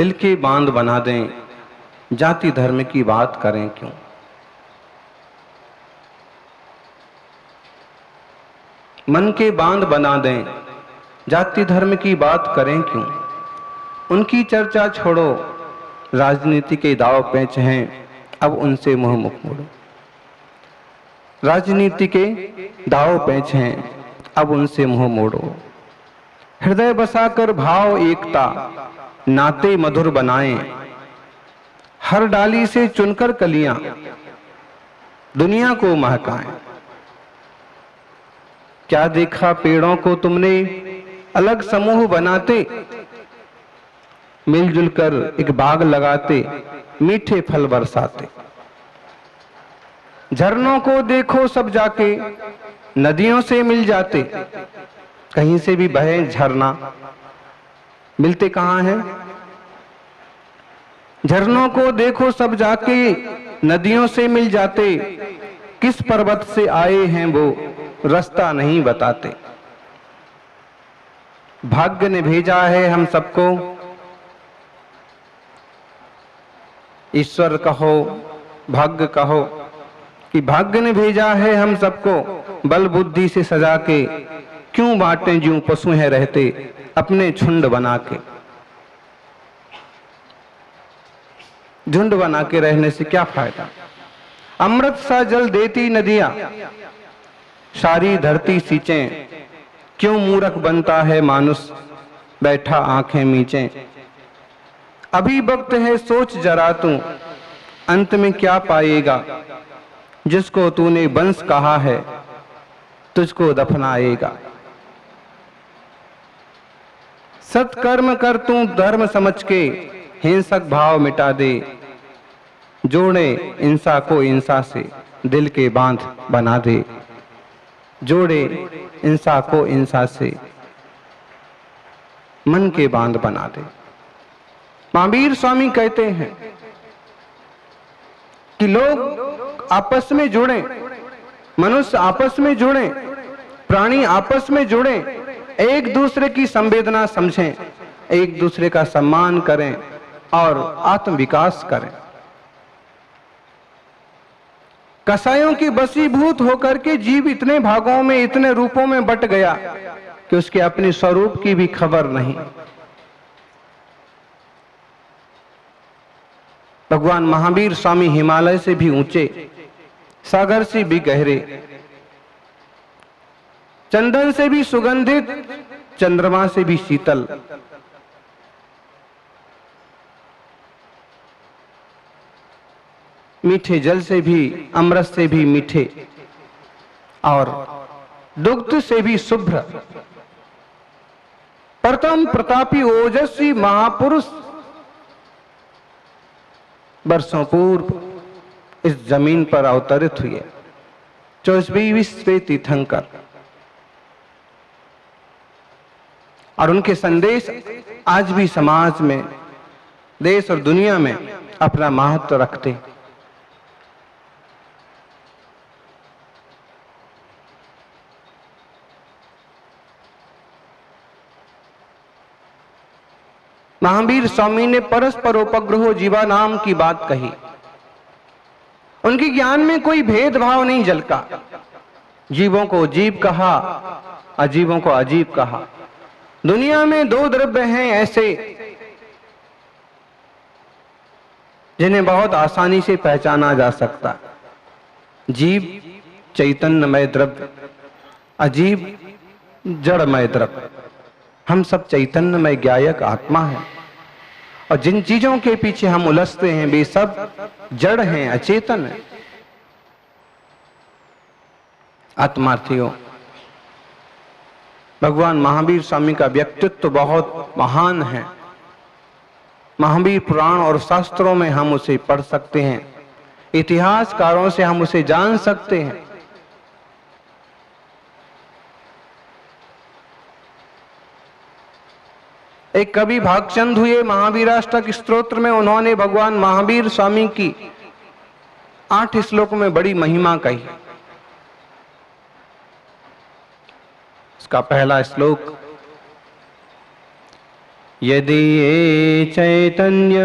दिल के बांध बना दें, जाति धर्म की बात करें क्यों। मन के बांध बना दें, जाति धर्म की बात करें क्यों। उनकी चर्चा छोड़ो, राजनीति के दाव पेच हैं, अब उनसे मुंह मुख मोड़ो। राजनीति के दाव पेच हैं, अब उनसे मुंह मोड़ो। हृदय बसाकर भाव एकता, नाते मधुर बनाएं। हर डाली से चुनकर कलियां, दुनिया को महकाएं। क्या देखा पेड़ों को तुमने अलग समूह बनाते, मिलजुल कर एक बाग लगाते, मीठे फल बरसाते। झरनों को देखो सब जाके, नदियों से मिल जाते। कहीं से भी बहे झरना, मिलते कहाँ हैं। झरनों को देखो सब जाके, नदियों से मिल जाते। किस पर्वत से आए हैं वो, रास्ता नहीं बताते। भाग्य ने भेजा है हम सबको, ईश्वर कहो भाग्य कहो, कि भाग्य ने भेजा है हम सबको। बल बुद्धि से सजा के क्यों बांटें ज्यों पशु हैं रहते, अपने झुंड बना के। झुंड बना के रहने से क्या फायदा। अमृत सा जल देती नदियां, सारी धरती सींचें। क्यों मूर्ख बनता है मानुष, बैठा आंखें मींचे। अभी वक्त है सोच जरा तू, अंत में क्या पाएगा। जिसको तूने वंश कहा है, तुझको दफनाएगा। सत्कर्म कर तू धर्म समझ के, हिंसक भाव मिटा दे। जोड़े इंसा को इंसा से, दिल के बांध बना दे। जोड़े इंसा को इंसा से, मन के बांध बना दे। महावीर स्वामी कहते हैं कि लोग आपस में जुड़े, मनुष्य आपस में जुड़े, प्राणी आपस में जुड़े, एक दूसरे की संवेदना समझें, एक दूसरे का सम्मान करें और आत्म विकास करें। कसायों की बसीभूत होकर के जीव इतने भागों में, इतने रूपों में बट गया कि उसके अपने स्वरूप की भी खबर नहीं। भगवान महावीर स्वामी हिमालय से भी ऊंचे, सागर से भी गहरे, चंदन से भी सुगंधित, चंद्रमा से भी शीतल, मीठे जल से भी, अमृत से भी मीठे, और दुग्ध से भी शुभ्र, प्रथम प्रतापी ओजस्वी महापुरुष वर्षों पूर्व इस जमीन पर अवतरित हुए। 24वें तीर्थंकर, और उनके संदेश आज भी समाज में, देश और दुनिया में अपना महत्व रखते। महावीर स्वामी ने परस्पर उपग्रहो जीवा नाम की बात कही। उनके ज्ञान में कोई भेदभाव नहीं झलका। जीवों को जीव कहा, अजीवों को अजीब कहा। दुनिया में दो द्रव्य हैं ऐसे जिन्हें बहुत आसानी से पहचाना जा सकता। जीव चैतन्यमय द्रव्य, अजीब जड़मय द्रव्य। हम सब चैतन्यमय ज्ञायक आत्मा हैं, और जिन चीजों के पीछे हम उलझते हैं वे सब जड़ हैं, अचेतन हैं। आत्मार्थियों, भगवान महावीर स्वामी का व्यक्तित्व बहुत महान है। महावीर पुराण और शास्त्रों में हम उसे पढ़ सकते हैं, इतिहासकारों से हम उसे जान सकते हैं। एक कवि भागचंद हुए महावीराष्टक स्तोत्र में, उन्होंने भगवान महावीर स्वामी की 8 श्लोक में बड़ी महिमा कही। उसका पहला श्लोक, यदि ये चैतन्य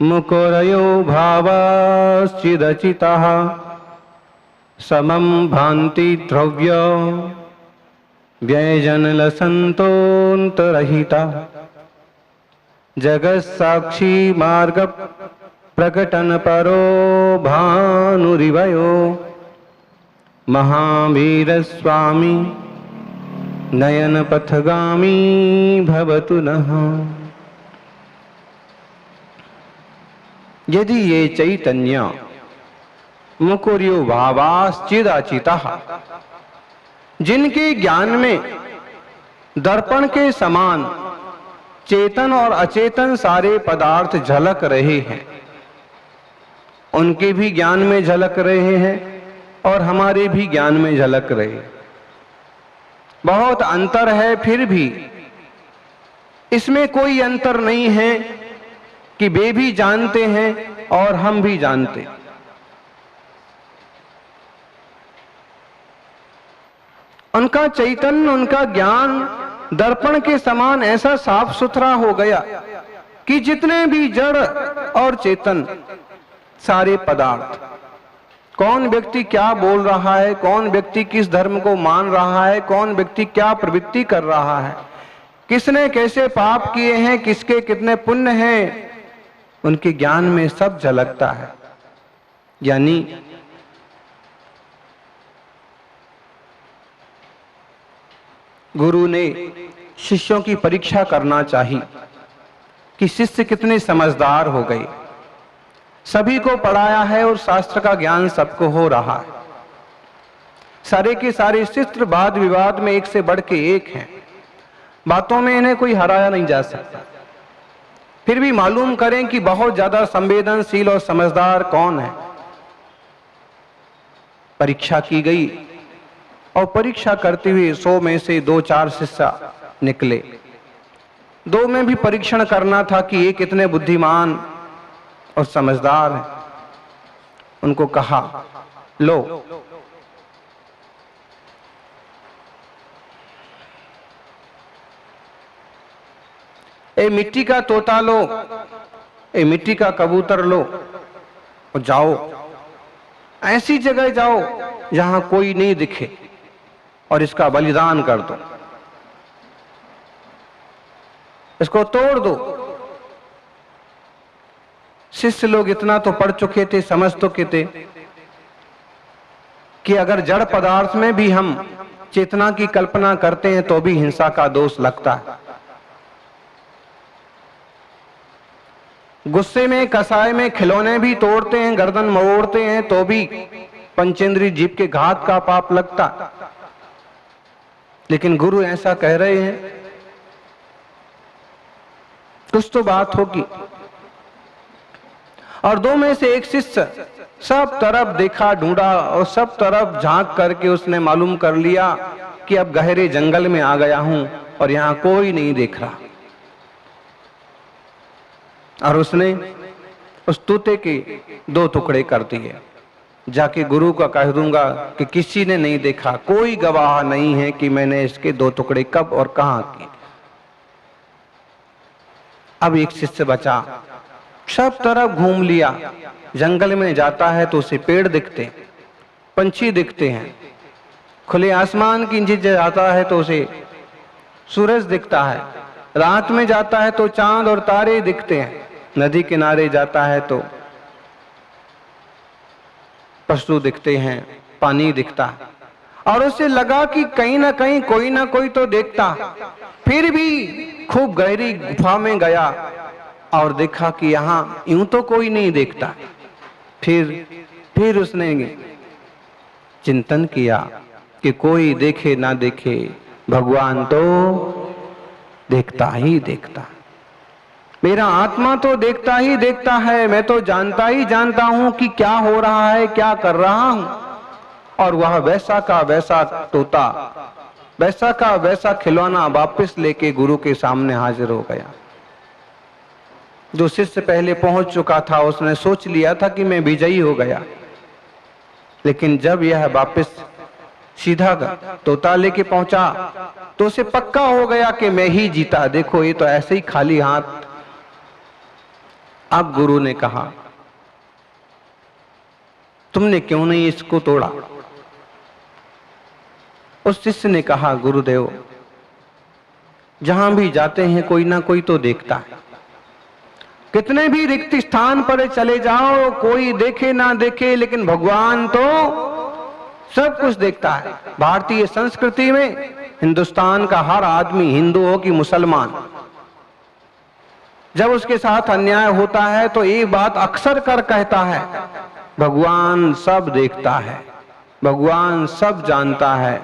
मुकुरयो भावाश्चिदचितः समं भान्ति द्रव्य व्यजनलसन्तोऽन्तरहिता जगत्साक्षी मार्ग प्रकटन परो भानुरिवयो महावीर स्वामी नयन पथगामी भवतु नः। यदि ये चैतन्य मुकुर्यो भावाश्चिदाचितः, जिनके ज्ञान में दर्पण के समान चेतन और अचेतन सारे पदार्थ झलक रहे हैं, उनके भी ज्ञान में झलक रहे हैं और हमारे भी ज्ञान में झलक रहे हैं। बहुत अंतर है, फिर भी इसमें कोई अंतर नहीं है कि वे भी जानते हैं और हम भी जानते हैं। उनका चैतन्य, उनका ज्ञान दर्पण के समान ऐसा साफ सुथरा हो गया कि जितने भी जड़ और चेतन सारे पदार्थ, कौन व्यक्ति क्या बोल रहा है, कौन व्यक्ति किस धर्म को मान रहा है, कौन व्यक्ति क्या प्रवृत्ति कर रहा है, किसने कैसे पाप किए हैं, किसके कितने पुण्य हैं, उनके ज्ञान में सब झलकता है। यानी गुरु ने शिष्यों की परीक्षा करना चाहिए कि शिष्य कितने समझदार हो गए। सभी को पढ़ाया है और शास्त्र का ज्ञान सबको हो रहा है। सारे के सारे शिष्य वाद विवाद में एक से बढ़ के एक हैं, बातों में इन्हें कोई हराया नहीं जा सकता। फिर भी मालूम करें कि बहुत ज्यादा संवेदनशील और समझदार कौन है। परीक्षा की गई और परीक्षा करते हुए 100 में से 2-4 शिष्य निकले। 2 में भी परीक्षण करना था कि ये कितने बुद्धिमान और समझदार हैं। उनको कहा, लो ए मिट्टी का तोता लो, ए मिट्टी का कबूतर लो और जाओ, ऐसी जगह जाओ जहां कोई नहीं दिखे और इसका बलिदान कर दो, इसको तोड़ दो। शिष्य लोग इतना तो पढ़ चुके थे, समझ चुके थे कि अगर जड़ पदार्थ में भी हम चेतना की कल्पना करते हैं तो भी हिंसा का दोष लगता है। गुस्से में, कसाय में खिलौने भी तोड़ते हैं, गर्दन मरोड़ते हैं तो भी पंचेंद्रिय जीव के घात का पाप लगता। लेकिन गुरु ऐसा कह रहे हैं, कुछ तो बात होगी। और 2 में से एक शिष्य सब तरफ देखा, ढूंढा और सब तरफ झांक करके उसने मालूम कर लिया कि अब गहरे जंगल में आ गया हूं और यहां कोई नहीं देख रहा। और उसने उस तोते के 2 टुकड़े कर दिए। जाके गुरु का कह दूंगा कि किसी ने नहीं देखा, कोई गवाह नहीं है कि मैंने इसके 2 टुकड़े कब और कहां किए। अब एक शिष्य बचा, सब तरफ घूम लिया। जंगल में जाता है तो उसे पेड़ दिखते, पंछी दिखते हैं, खुले आसमान की नीचे जाता है तो उसे सूरज दिखता है, रात में जाता है तो चांद और तारे दिखते हैं, नदी किनारे जाता है तो पशु दिखते हैं, पानी दिखता है। और उसे लगा कि कहीं ना कहीं कोई ना कोई तो देखता। फिर भी खूब गहरी गुफा में गया और देखा कि यहां यूं तो कोई नहीं देखता। फिर उसने चिंतन किया कि कोई देखे ना देखे, भगवान तो देखता ही देखता, मेरा आत्मा तो देखता ही देखता है, मैं तो जानता ही जानता हूं कि क्या हो रहा है, क्या कर रहा हूं। और वह वैसा का वैसा तोता, वैसा का वैसा खिलौना वापस लेके गुरु के सामने हाजिर हो गया। जो शिष्य पहले पहुंच चुका था उसने सोच लिया था कि मैं विजयी हो गया, लेकिन जब यह वापस सीधा तोता लेके पहुंचा तो उसे पक्का हो गया कि मैं ही जीता। देखो ये तो ऐसे ही खाली हाथ। अब गुरु ने कहा तुमने क्यों नहीं इसको तोड़ा? उस शिष्य ने कहा गुरुदेव, जहां भी जाते हैं कोई ना कोई तो देखता है। कितने भी रिक्त स्थान पर चले जाओ, कोई देखे ना देखे, लेकिन भगवान तो सब कुछ देखता है। भारतीय संस्कृति में हिंदुस्तान का हर आदमी, हिंदू हो कि मुसलमान, जब उसके साथ अन्याय होता है तो एक बात अक्सर कर कहता है, भगवान सब देखता है, भगवान सब जानता है,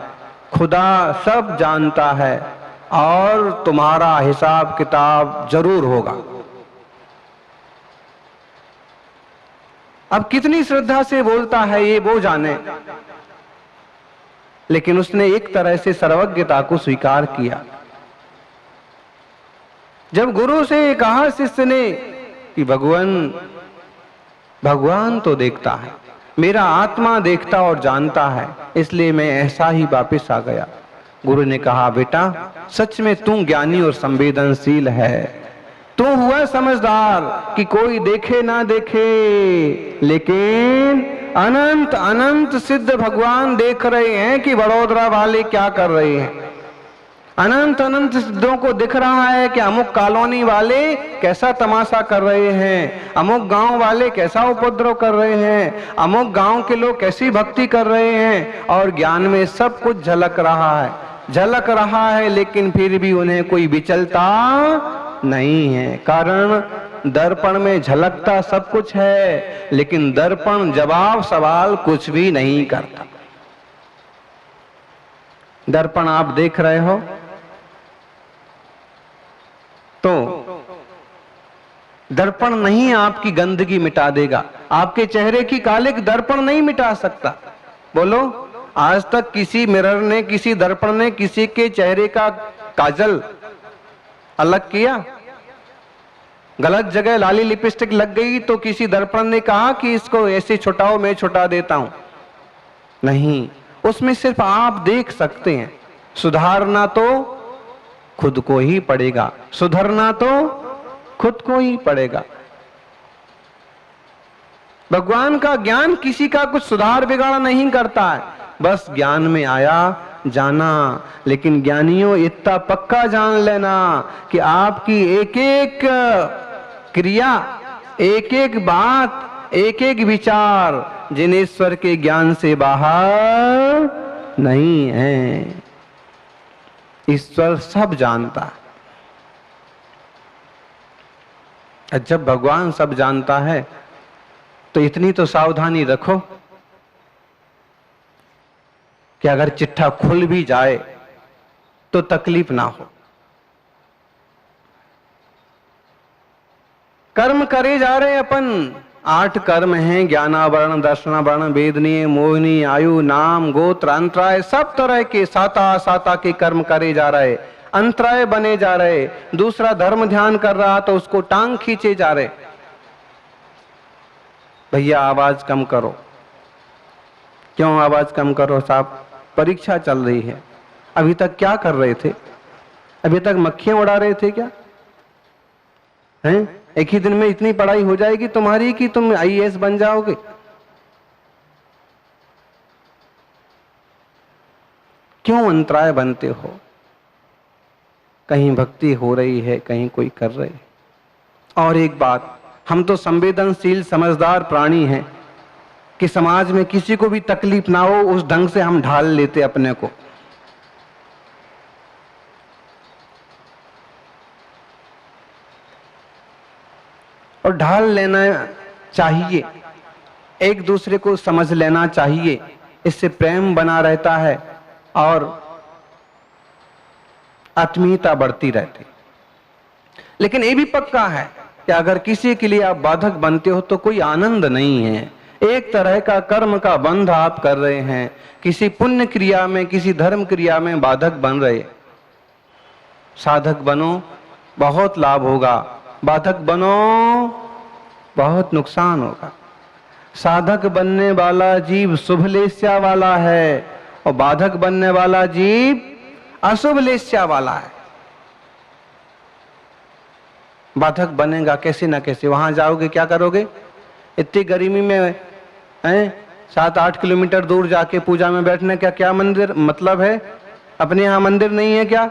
खुदा सब जानता है और तुम्हारा हिसाब किताब जरूर होगा। अब कितनी श्रद्धा से बोलता है ये वो जाने, लेकिन उसने एक तरह से सर्वज्ञता को स्वीकार किया। जब गुरु से कहा शिष्य ने कि भगवान तो देखता है, मेरा आत्मा देखता और जानता है, इसलिए मैं ऐसा ही वापस आ गया। गुरु ने कहा बेटा, सच में तू ज्ञानी और संवेदनशील है, तू हुआ समझदार कि कोई देखे ना देखे, लेकिन अनंत अनंत सिद्ध भगवान देख रहे हैं कि वडोदरा वाले क्या कर रहे हैं। अनंत अनंत सिद्धों को दिख रहा है कि अमुक कॉलोनी वाले कैसा तमाशा कर रहे हैं, अमुक गांव वाले कैसा उपद्रव कर रहे हैं, अमुक गांव के लोग कैसी भक्ति कर रहे हैं। और ज्ञान में सब कुछ झलक रहा है, लेकिन फिर भी उन्हें कोई विचलता नहीं है। कारण दर्पण में झलकता सब कुछ है, लेकिन दर्पण जवाब सवाल कुछ भी नहीं करता। दर्पण आप देख रहे हो तो दर्पण नहीं आपकी गंदगी मिटा देगा, आपके चेहरे की कालिक दर्पण नहीं मिटा सकता। बोलो, आज तक किसी मिरर ने, किसी दर्पण ने किसी के चेहरे का काजल अलग किया? गलत जगह लाली लिपस्टिक लग गई तो किसी दर्पण ने कहा कि इसको ऐसे छुटाओ, मैं छुटा देता हूं? नहीं, उसमें सिर्फ आप देख सकते हैं। सुधारना तो खुद को ही पड़ेगा, सुधरना तो खुद को ही पड़ेगा। भगवान का ज्ञान किसी का कुछ सुधार बिगाड़ नहीं करता है, बस ज्ञान में आया जाना। लेकिन ज्ञानियों, इतना पक्का जान लेना कि आपकी एक एक क्रिया, एक एक बात, एक एक विचार जिनेश्वर के ज्ञान से बाहर नहीं है। ईश्वर सब जानता है। जब भगवान सब जानता है तो इतनी तो सावधानी रखो कि अगर चिट्ठा खुल भी जाए तो तकलीफ ना हो। कर्म करे जा रहे अपन, 8 कर्म हैं, ज्ञानावरण, दर्शनावरण, वेदनीय, मोहिनी, आयु, नाम, गोत्र, अंतराय, सब तरह के साता के कर्म करे जा रहे, अंतराय बने जा रहे। दूसरा धर्म ध्यान कर रहा तो उसको टांग खींचे जा रहे। भैया आवाज कम करो। क्यों आवाज कम करो साहब? परीक्षा चल रही है। अभी तक क्या कर रहे थे? अभी तक मक्खियां उड़ा रहे थे क्या? हैं? एक ही दिन में इतनी पढ़ाई हो जाएगी तुम्हारी कि तुम आईएएस बन जाओगे? क्यों अंतराय बनते हो? कहीं भक्ति हो रही है, कहीं कोई कर रहे है। और एक बात, हम तो संवेदनशील समझदार प्राणी हैं कि समाज में किसी को भी तकलीफ ना हो उस ढंग से हम ढाल लेते अपने को। और ढाल लेना चाहिए, एक दूसरे को समझ लेना चाहिए, इससे प्रेम बना रहता है और आत्मीयता बढ़ती रहती। लेकिन ये भी पक्का है कि अगर किसी के लिए आप बाधक बनते हो तो कोई आनंद नहीं है। एक तरह का कर्म का बंध आप कर रहे हैं, किसी पुण्य क्रिया में, किसी धर्म क्रिया में बाधक बन रहे। साधक बनो, बहुत लाभ होगा। बाधक बनो, बहुत नुकसान होगा। साधक बनने वाला जीव शुभलेस्या वाला है और बाधक बनने वाला जीव अशुभ लेस्या वाला है। बाधक बनेगा कैसे ना कैसे। वहां जाओगे क्या करोगे? इतनी गर्मी में हैं 7-8 किलोमीटर दूर जाके पूजा में बैठने का क्या मंदिर मतलब है? अपने यहां मंदिर नहीं है क्या?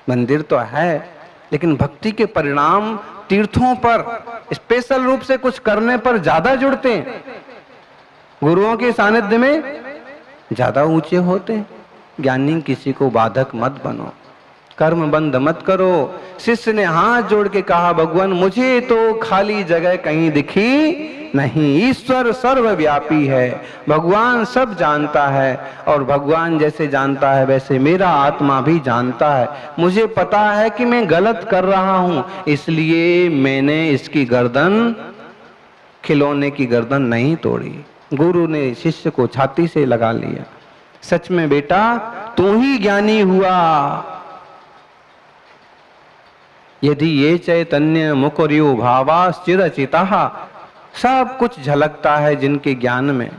मंदिर तो है, लेकिन भक्ति के परिणाम तीर्थों पर स्पेशल रूप से कुछ करने पर ज्यादा जुड़ते हैं, गुरुओं के सानिध्य में ज्यादा ऊंचे होते हैं। ज्ञानी किसी को बाधक मत बनो, कर्म बंद मत करो। शिष्य ने हाथ जोड़ के कहा, भगवान मुझे तो खाली जगह कहीं दिखी नहीं। ईश्वर सर्वव्यापी है, भगवान सब जानता है, और भगवान जैसे जानता है वैसे मेरा आत्मा भी जानता है। मुझे पता है कि मैं गलत कर रहा हूं, इसलिए मैंने इसकी गर्दन, खिलौने की गर्दन नहीं तोड़ी। गुरु ने शिष्य को छाती से लगा लिया। सच में बेटा तू ही ज्ञानी हुआ। यदि ये चैतन्य मुकुर्यो भावा चिरचिता, सब कुछ झलकता है जिनके ज्ञान में।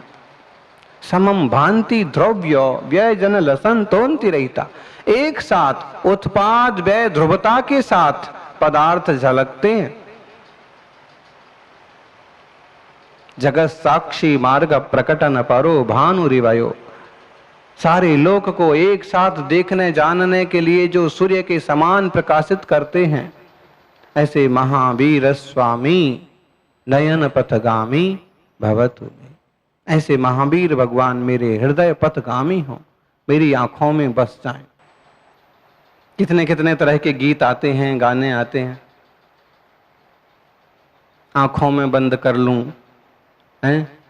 समम भांति द्रव्य व्यय जन लसन तोंति रहता। एक साथ उत्पाद व्यय ध्रुवता के साथ पदार्थ झलकते हैं। जगत साक्षी मार्ग प्रकटन परो भानुरिवयो। सारे लोक को एक साथ देखने जानने के लिए जो सूर्य के समान प्रकाशित करते हैं, ऐसे महावीर स्वामी नयन पथगामी भवतु। ऐसे महावीर भगवान मेरे हृदय पथगामी हो, मेरी आंखों में बस जाएं। कितने कितने तरह के गीत आते हैं, गाने आते हैं। आंखों में बंद कर लूं, हैं?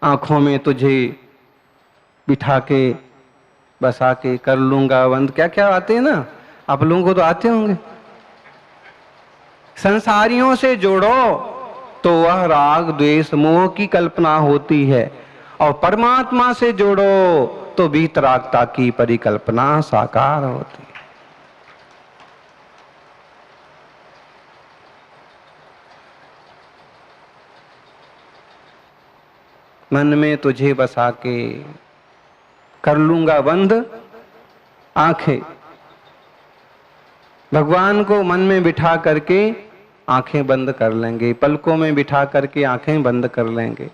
आंखों में तुझे बिठा के बसा के कर लूंगा बंद, क्या क्या आते हैं ना। आप लोगों को तो आते होंगे। संसारियों से जोड़ो तो वह राग द्वेष मोह की कल्पना होती है, और परमात्मा से जोड़ो तो वीतरागता की परिकल्पना साकार होती है। मन में तुझे बसा के कर लूंगा बंद आंखें। भगवान को मन में बिठा करके आंखें बंद कर लेंगे, पलकों में बिठा करके आंखें बंद कर लेंगे।